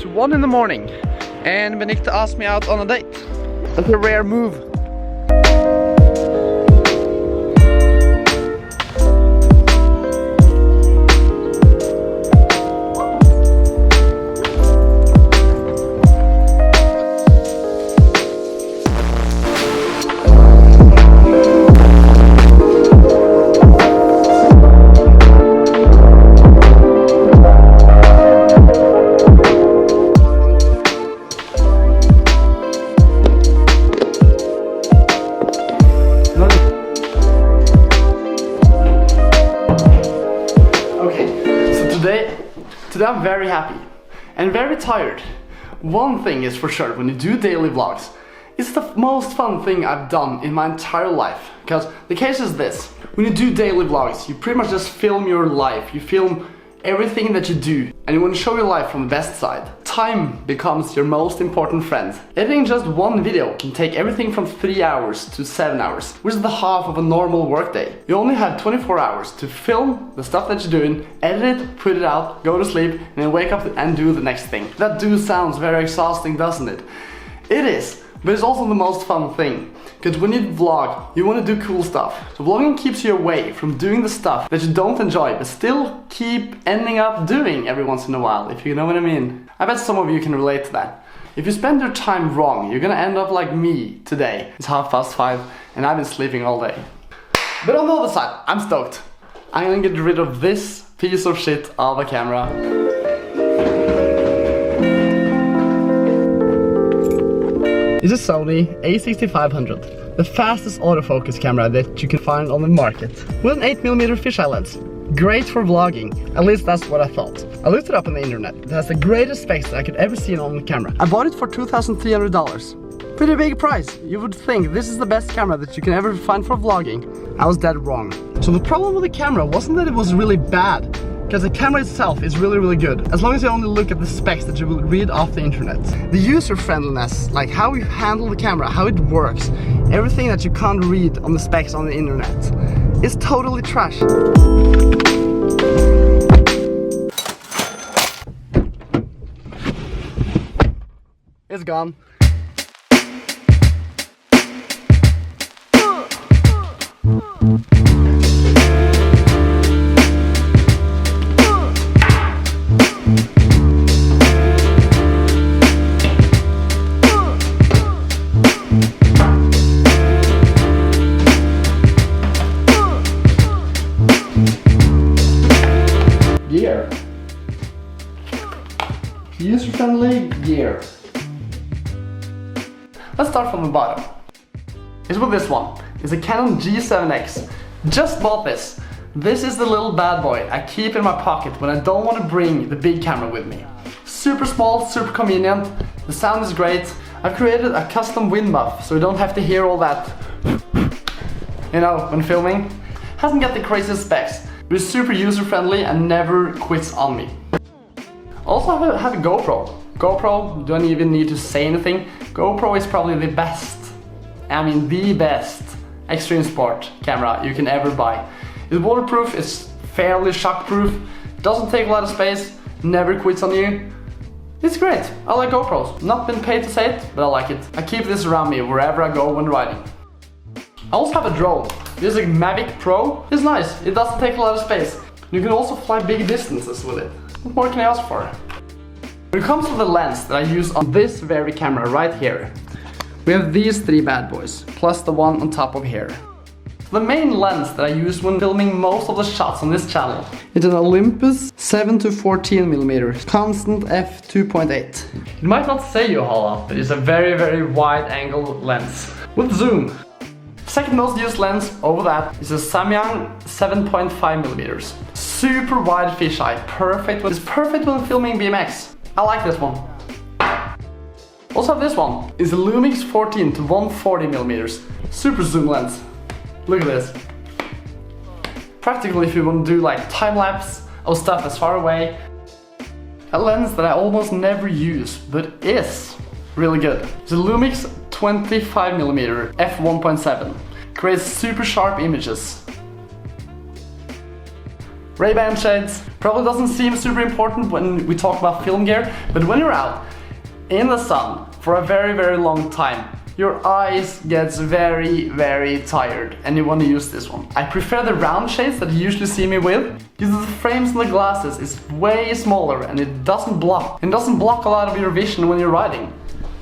to 1 in the morning and Benedicte asked me out on a date. That's a rare move. Today I'm very happy and very tired. One thing is for sure, when you do daily vlogs, it's the most fun thing I've done in my entire life. Because the case is this: when you do daily vlogs, you pretty much just film your life. You film everything that you do and you want to show your life from the best side. Time becomes your most important friend. Editing just one video can take everything from 3 hours to 7 hours, which is the half of a normal workday. You only have 24 hours to film the stuff that you're doing, edit it, put it out, go to sleep, and then wake up and do the next thing. That sounds very exhausting, doesn't it? It is, but it's also the most fun thing. Because when you vlog, you want to do cool stuff. So vlogging keeps you away from doing the stuff that you don't enjoy, but still keep ending up doing every once in a while, if you know what I mean. I bet some of you can relate to that. If you spend your time wrong, you're gonna end up like me today. It's 5:30 and I've been sleeping all day. But on the other side, I'm stoked. I'm gonna get rid of this piece of shit of a camera. It's a Sony a6500, the fastest autofocus camera that you can find on the market, with an 8mm fisheye lens. Great for vlogging, at least that's what I thought. I looked it up on the internet. It has the greatest specs that I could ever see on the camera. I bought it for $2,300. Pretty big price. You would think this is the best camera that you can ever find for vlogging. I was dead wrong. So the problem with the camera wasn't that it was really bad, because the camera itself is really good, as long as you only look at the specs that you will read off the internet. The user friendliness, like how you handle the camera, how it works, everything that you can't read on the specs on the internet, is totally trash. It's gone. Gear. User-friendly gear. Let's start from the bottom. It's with this one. It's a Canon G7X. Just bought this. This is the little bad boy I keep in my pocket when I don't want to bring the big camera with me. Super small, super convenient. The sound is great. I've created a custom wind muff so you don't have to hear all that, you know, when filming. Hasn't got the craziest specs, but it's super user-friendly and never quits on me. Also have a GoPro. GoPro, don't even need to say anything. GoPro is probably the best, the best extreme sport camera you can ever buy. It's waterproof, it's fairly shockproof, doesn't take a lot of space, never quits on you. It's great. I like GoPros. Not been paid to say it, but I like it. I keep this around me wherever I go when riding. I also have a drone. This is a Mavic Pro. It's nice. It doesn't take a lot of space. You can also fly big distances with it. What more can I ask for? When it comes to the lens that I use on this very camera right here, we have these three bad boys, plus the one on top of here. The main lens that I use when filming most of the shots on this channel is an Olympus 7-14mm constant f2.8. It might not say you a whole lot, but it's a very wide angle lens with zoom. Second most used lens over that is a Samyang 7.5mm. Super wide fisheye, it's perfect when filming BMX. I like this one. Also this one is a Lumix 14-140mm. Super zoom lens. Look at this. Practical if you want to do like time-lapse of stuff that's far away. A lens that I almost never use, but is really good. It's a Lumix 25mm f1.7. Creates super sharp images. Ray-Ban shades. Probably doesn't seem super important when we talk about film gear, but when you're out in the sun for a very, very long time, your eyes gets very, very tired and you want to use this one. I prefer the round shades that you usually see me with, because the frames on the glasses is way smaller and it doesn't block. It doesn't block a lot of your vision when you're riding.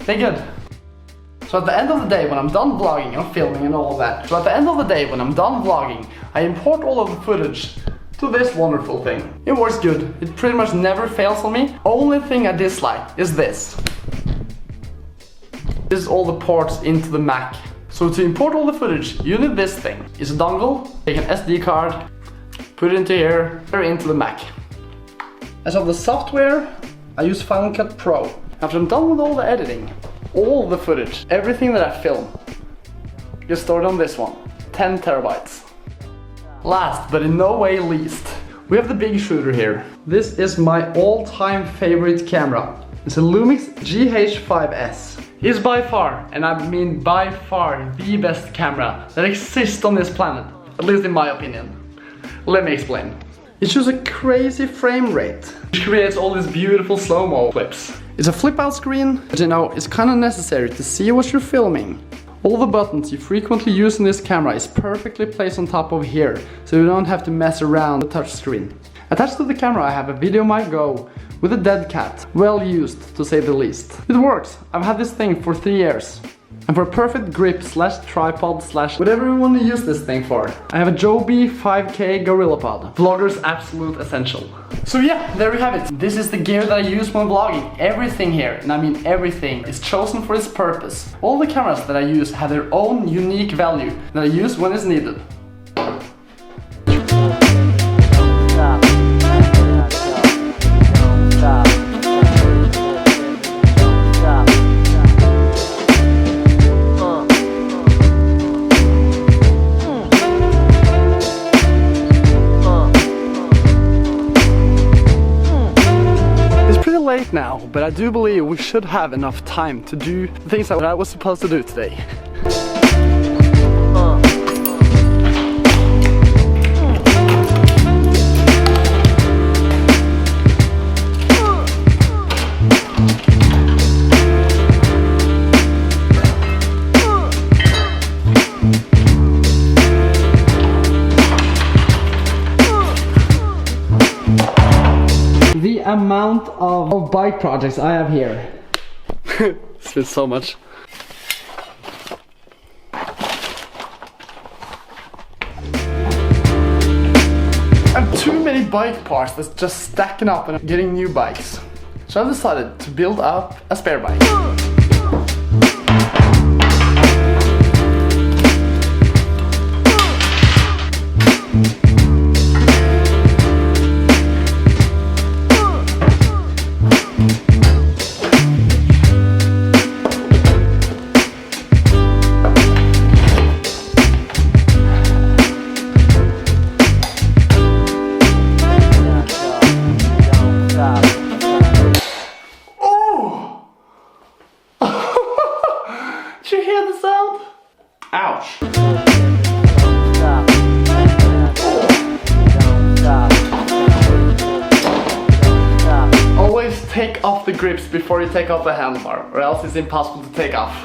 They're good. So at the end of the day, when I'm done vlogging and filming and all of that, I import all of the footage to this wonderful thing. It works good. It pretty much never fails on me. Only thing I dislike is this. This is all the ports into the Mac. So to import all the footage, you need this thing. It's a dongle, take an SD card, put it into here, or into the Mac. As of the software, I use Final Cut Pro. After I'm done with all the editing, all the footage, everything that I film, you store it on this one, 10 terabytes. Last, but in no way least, we have the big shooter here. This is my all-time favorite camera. It's a Lumix GH5S. It's by far, and I mean by far, the best camera that exists on this planet, at least in my opinion. Let me explain. It shows a crazy frame rate, which creates all these beautiful slow-mo clips. It's a flip-out screen, but you know, it's kind of necessary to see what you're filming. All the buttons you frequently use in this camera is perfectly placed on top of here, so you don't have to mess around the touch screen. Attached to the camera I have a Video Mic Go with a dead cat, well used to say the least. It works, I've had this thing for 3 years. And for a perfect grip slash tripod slash whatever you want to use this thing for, I have a Joby 5K GorillaPod, vlogger's absolute essential. So yeah, there you have it. This is the gear that I use when vlogging. Everything here, and I mean everything, is chosen for its purpose. All the cameras that I use have their own unique value that I use when it's needed. Late now, but I do believe we should have enough time to do the things that I was supposed to do today. The amount of bike projects I have here. It's been so much. I have too many bike parts that's just stacking up and getting new bikes. So I've decided to build up a spare bike. Did you hear the sound? Ouch. Always take off the grips before you take off the handlebar, or else it's impossible to take off.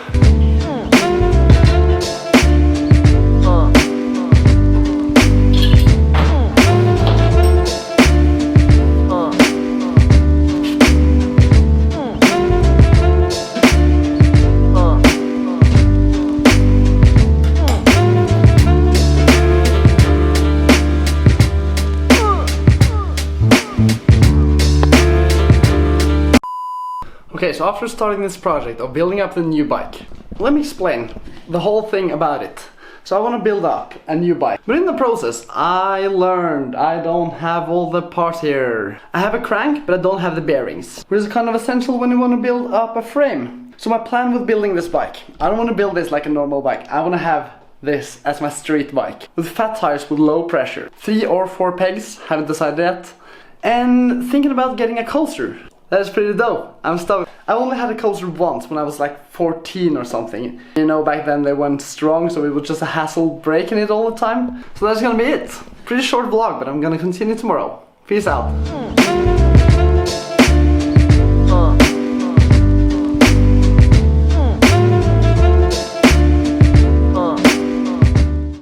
Okay, so after starting this project of building up the new bike, let me explain the whole thing about it. So I want to build up a new bike, but in the process I learned I don't have all the parts here. I have a crank, but I don't have the bearings, which is kind of essential when you want to build up a frame. So my plan with building this bike, I don't want to build this like a normal bike. I want to have this as my street bike, with fat tires with low pressure. 3 or 4 pegs, haven't decided yet. And thinking about getting a coaster. That is pretty dope. I'm stoked. I only had a coaster once when I was like 14 or something. You know, back then they weren't strong, so it was just a hassle breaking it all the time. So that's gonna be it. Pretty short vlog, but I'm gonna continue tomorrow. Peace out.